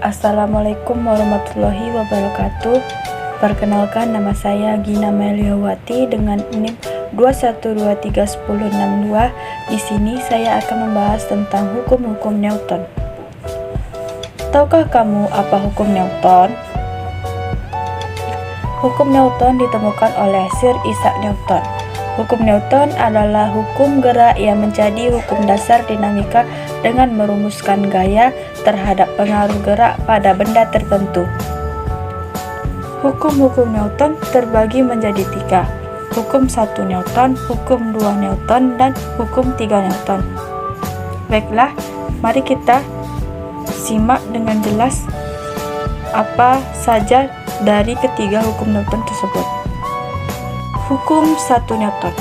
Assalamualaikum warahmatullahi wabarakatuh. Perkenalkan, nama saya Gina Meliawati dengan NIM 212310662. Di sini saya akan membahas tentang hukum-hukum Newton. Tahukah kamu apa hukum Newton? Hukum Newton ditemukan oleh Sir Isaac Newton. Hukum Newton adalah hukum gerak yang menjadi hukum dasar dinamika dengan merumuskan gaya terhadap pengaruh gerak pada benda tertentu. Hukum-hukum Newton terbagi menjadi 3. Hukum 1 Newton, hukum 2 Newton, dan hukum 3 Newton. Baiklah, mari kita simak dengan jelas apa saja dari ketiga hukum Newton tersebut. Hukum 1 Newton.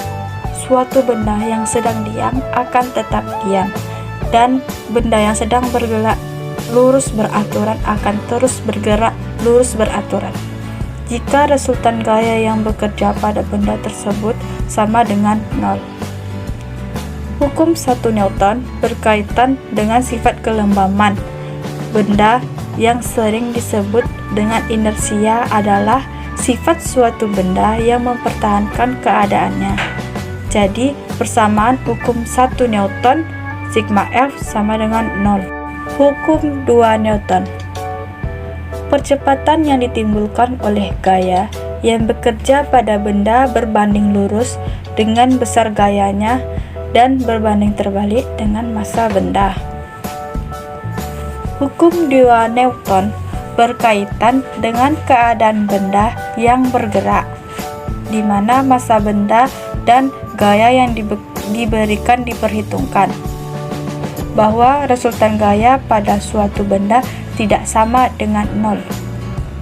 Suatu benda yang sedang diam akan tetap diam, dan benda yang sedang bergerak lurus beraturan akan terus bergerak lurus beraturan jika resultan gaya yang bekerja pada benda tersebut sama dengan 0. Hukum 1 Newton berkaitan dengan sifat kelembaman benda yang sering disebut dengan inersia adalah sifat suatu benda yang mempertahankan keadaannya. Jadi, persamaan hukum 1 Newton, sigma F sama dengan 0. Hukum 2 Newton. Percepatan yang ditimbulkan oleh gaya yang bekerja pada benda berbanding lurus dengan besar gayanya dan berbanding terbalik dengan massa benda. Hukum 2 Newton berkaitan dengan keadaan benda yang bergerak, di mana massa benda dan gaya yang diberikan diperhitungkan, bahwa resultan gaya pada suatu benda tidak sama dengan 0,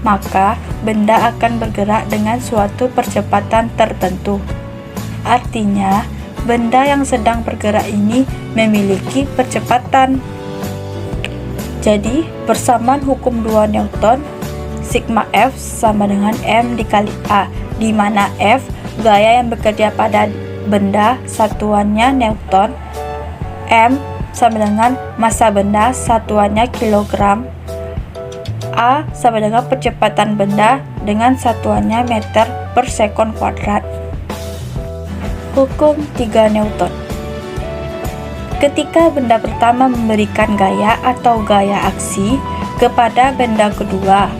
maka benda akan bergerak dengan suatu percepatan tertentu. Artinya, benda yang sedang bergerak ini memiliki percepatan. Jadi, persamaan hukum 2 Newton, sigma F sama dengan M dikali A, di mana F gaya yang bekerja pada benda satuannya Newton, M sama dengan massa benda satuannya kilogram, A sama dengan percepatan benda dengan satuannya meter per sekon kuadrat. Hukum 3 Newton. Ketika benda pertama memberikan gaya atau gaya aksi kepada benda kedua,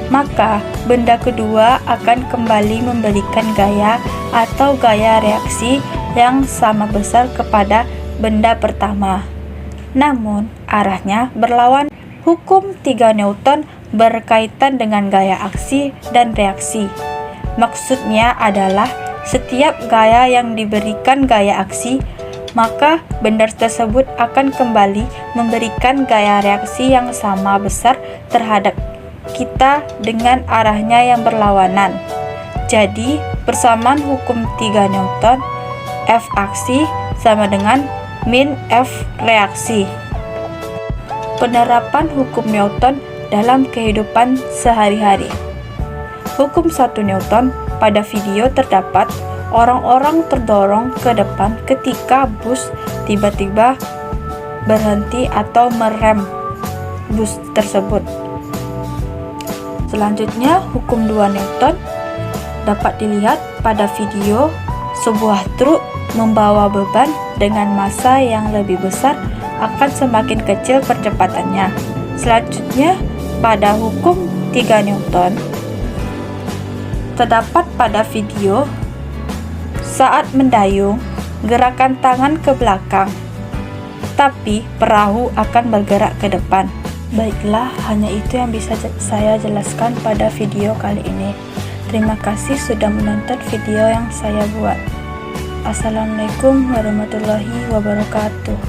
maka benda kedua akan kembali memberikan gaya atau gaya reaksi yang sama besar kepada benda pertama, namun arahnya berlawan. Hukum 3 Newton berkaitan dengan gaya aksi dan reaksi. Maksudnya adalah setiap gaya yang diberikan gaya aksi, maka benda tersebut akan kembali memberikan gaya reaksi yang sama besar terhadap kita dengan arahnya yang berlawanan. Jadi, persamaan hukum 3 Newton, F aksi sama dengan min F reaksi. Penerapan hukum Newton dalam kehidupan sehari-hari. Hukum 1 Newton. Pada video terdapat orang-orang terdorong ke depan ketika bus tiba-tiba berhenti atau merem bus tersebut. Selanjutnya, hukum 2 Newton dapat dilihat pada video sebuah truk membawa beban dengan massa yang lebih besar akan semakin kecil percepatannya. Selanjutnya, pada hukum 3 Newton terdapat pada video saat mendayung, gerakan tangan ke belakang, tapi perahu akan bergerak ke depan. Baiklah, hanya itu yang bisa saya jelaskan pada video kali ini. Terima kasih sudah menonton video yang saya buat. Assalamualaikum warahmatullahi wabarakatuh.